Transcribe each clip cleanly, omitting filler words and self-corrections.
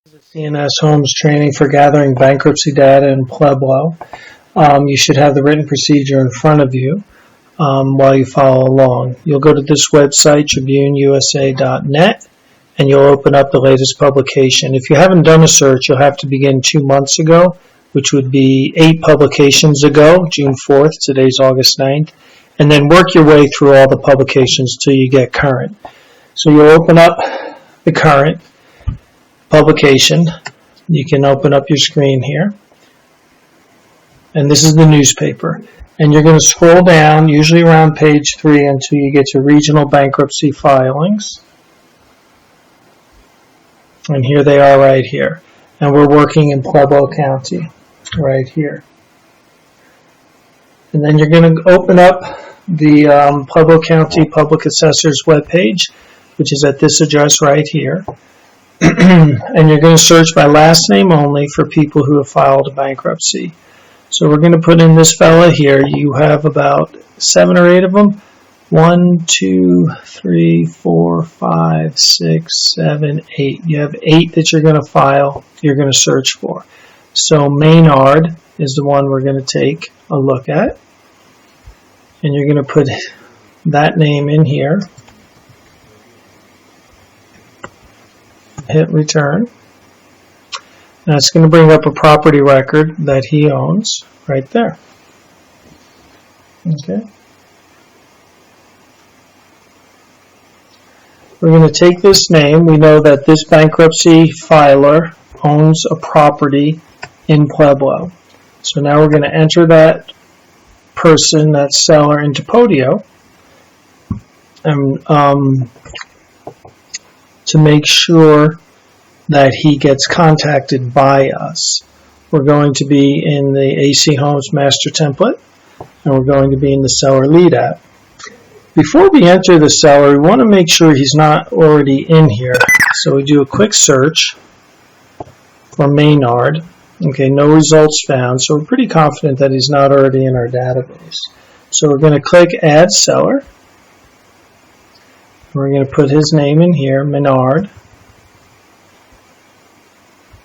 CNS Homes training for gathering bankruptcy data in Pueblo. You should have the written procedure in front of you while you follow along. You'll go to this website, tribuneusa.net, and you'll open up the latest publication. If you haven't done a search, you'll have to begin 2 months ago, which would be 8 publications ago, June 4th, today's August 9th, and then work your way through all the publications till you get current. So you'll open up the current publication. You can open up your screen here, and this is the newspaper, and you're going to scroll down usually around page 3 until you get to regional bankruptcy filings, and here they are right here, and we're working in Pueblo County right here. And then you're going to open up the Pueblo County Public Assessor's webpage, which is at this address right here. And you're going to search by last name only for people who have filed a bankruptcy. So we're going to put in this fella here. You have about 7 or 8 of them. 1, 2, 3, 4, 5, 6, 7, 8. You have 8 that you're going to file, you're going to search for. So Maynard is the one we're going to take a look at. And you're going to put that name in here. Hit return. Now it's going to bring up a property record that he owns right there. Okay. We're going to take this name. We know that this bankruptcy filer owns a property in Pueblo. So now we're going to enter that person, that seller, into Podio. And to make sure that he gets contacted by us. We're going to be in the AC Homes master template, and we're going to be in the seller lead app. Before we enter the seller, we want to make sure he's not already in here. So we do a quick search for Maynard. Okay, no results found, so we're pretty confident that he's not already in our database. So we're going to click Add Seller. We're going to put his name in here, Maynard.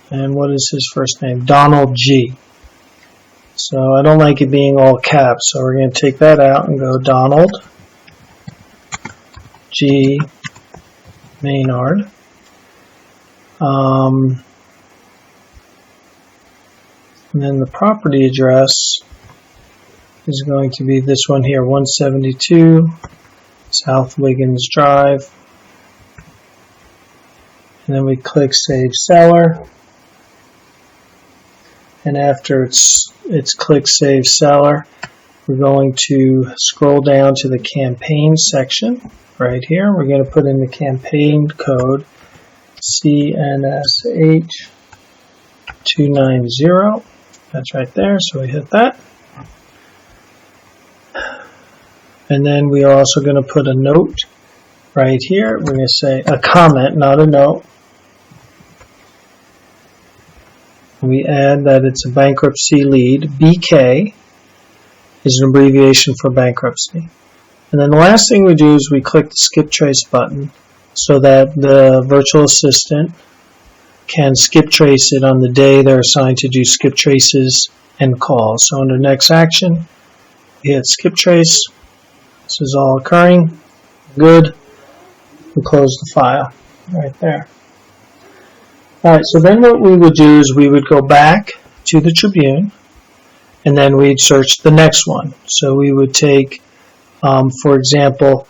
And what is his first name? Donald G. So I don't like it being all caps, so we're going to take that out and go Donald G. Maynard. And then the property address is going to be this one here, 172 South Wiggins Drive. And then we click Save Seller. And after it's click Save Seller, we're going to scroll down to the campaign section right here. We're going to put in the campaign code CNSH290. That's right there, so we hit that. And then we are also going to put a note right here. We're going to say a comment, not a note. We add that it's a bankruptcy lead. BK is an abbreviation for bankruptcy. And then the last thing we do is we click the skip trace button so that the virtual assistant can skip trace it on the day they're assigned to do skip traces and calls. So under next action, we hit skip trace. This is all occurring. Good. We close the file right there. Alright, so then what we would do is we would go back to the Tribune, and then we'd search the next one. So we would take, for example,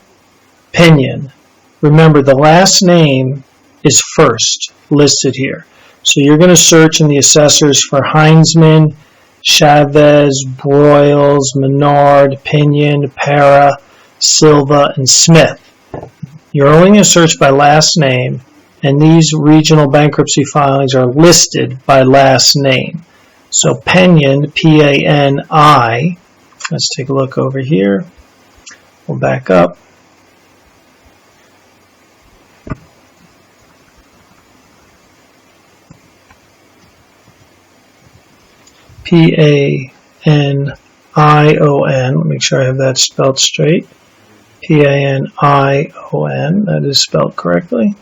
Pinion. Remember, the last name is first listed here. So you're going to search in the assessors for Heinzman, Chavez, Broyles, Menard, Pinion, Para, Silva, and Smith. You're only going to search by last name, and these regional bankruptcy filings are listed by last name. So Pinion, P-A-N-I, let's take a look over here. We'll back up. P-A-N-I-O-N, make sure I have that spelled straight. P-A-N-I-O-N, that is spelled correctly.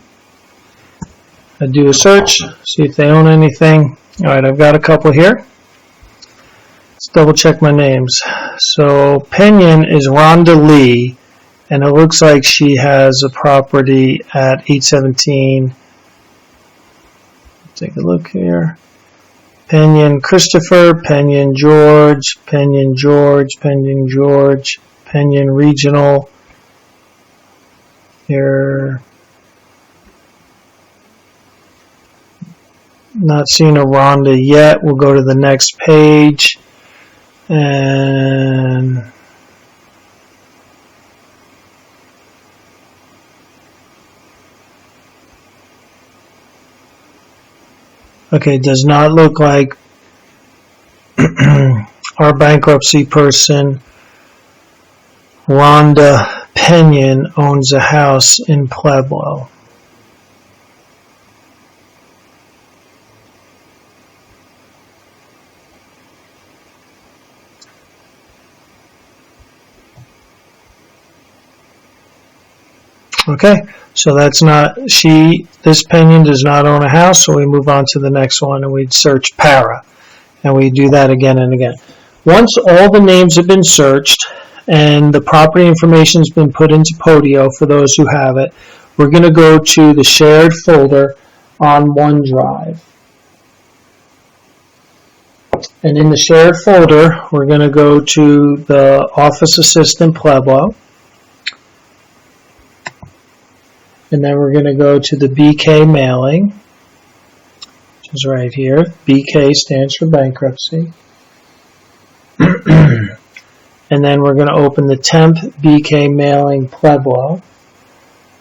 I do a search, see if they own anything. All right, I've got a couple here. Let's double check my names. So Penyon is Rhonda Lee, and it looks like she has a property at 817. Take a look here. Penyon Christopher, Penyon George, Penyon George, Penyon George, Penyon Regional. Here. Not seeing a Rhonda yet. We'll go to the next page. And okay, does not look like our bankruptcy person, Rhonda Penyon, owns a house in Pueblo. Okay, so that's not, this Penyon does not own a house, so we move on to the next one and we'd search para. And we do that again and again. Once all the names have been searched and the property information has been put into Podio for those who have it, we're going to go to the shared folder on OneDrive. And in the shared folder, we're going to go to the Office Assistant Pueblo. And then we're going to go to the BK mailing, which is right here. BK stands for bankruptcy. And then we're going to open the temp BK mailing Pueblo.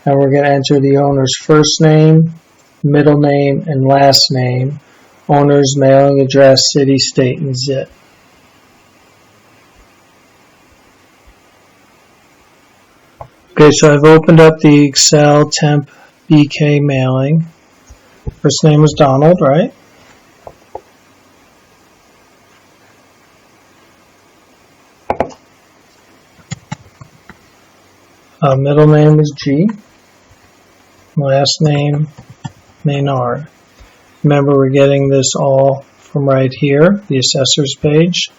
And we're going to enter the owner's first name, middle name, and last name, owner's mailing address, city, state, and zip. Okay, so I've opened up the Excel temp BK mailing. First name was Donald, right? Middle name is G. Last name, Maynard. Remember, we're getting this all from right here, the assessor's page,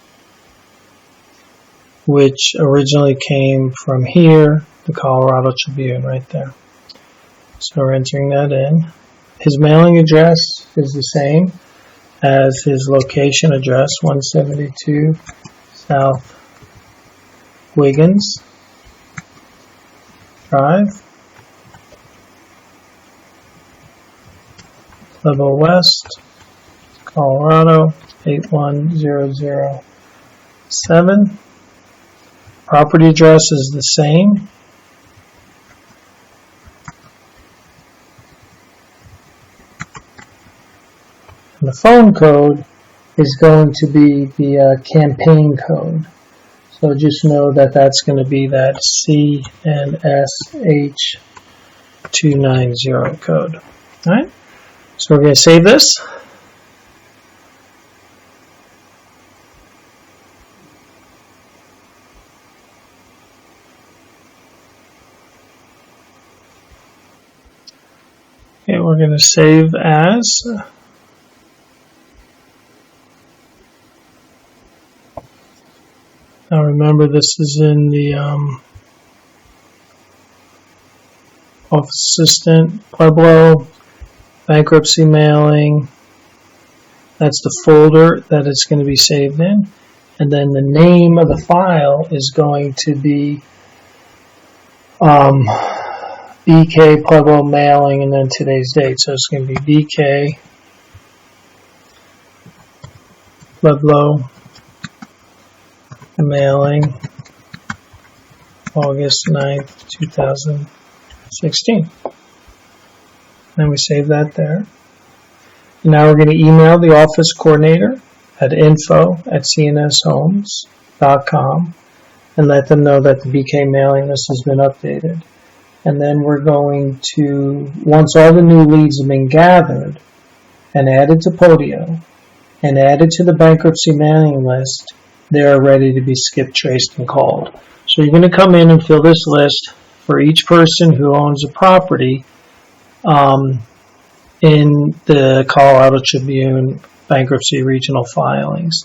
which originally came from here, the Colorado Tribune, right there. So we're entering that in. His mailing address is the same as his location address, 172 South Wiggins Drive, Pueblo West, Colorado, 81007. Property address is the same. And the phone code is going to be the campaign code. So just know that that's going to be that CNSH290 code. All right. So we're going to save this. Okay, we're going to save as. Now remember, this is in the Office Assistant, Pueblo, bankruptcy mailing. That's the folder that it's going to be saved in. And then the name of the file is going to be BK Pueblo mailing and then today's date. So it's going to be BK Pueblo mailing August 9th, 2016. Then we save that there. And now we're going to email the office coordinator at info@cnshomes.com and let them know that the BK mailing list has been updated. And then we're going to, once all the new leads have been gathered and added to Podio and added to the bankruptcy mailing list, they are ready to be skipped, traced, and called. So you're going to come in and fill this list for each person who owns a property in in the Colorado Tribune bankruptcy regional filings.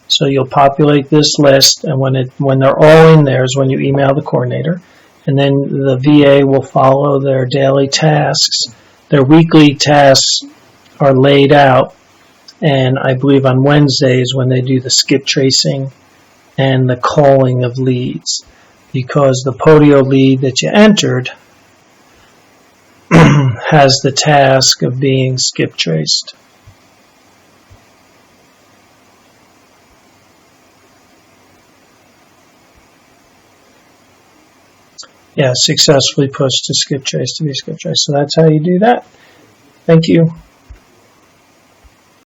So you'll populate this list, and when they're all in there is when you email the coordinator, and then the VA will follow their daily tasks. Their weekly tasks are laid out, and I believe on Wednesdays when they do the skip tracing and the calling of leads, because the Podio lead that you entered has the task of being skip traced. Yeah, successfully pushed to skip trace to be skip trace. So that's how you do that. Thank you.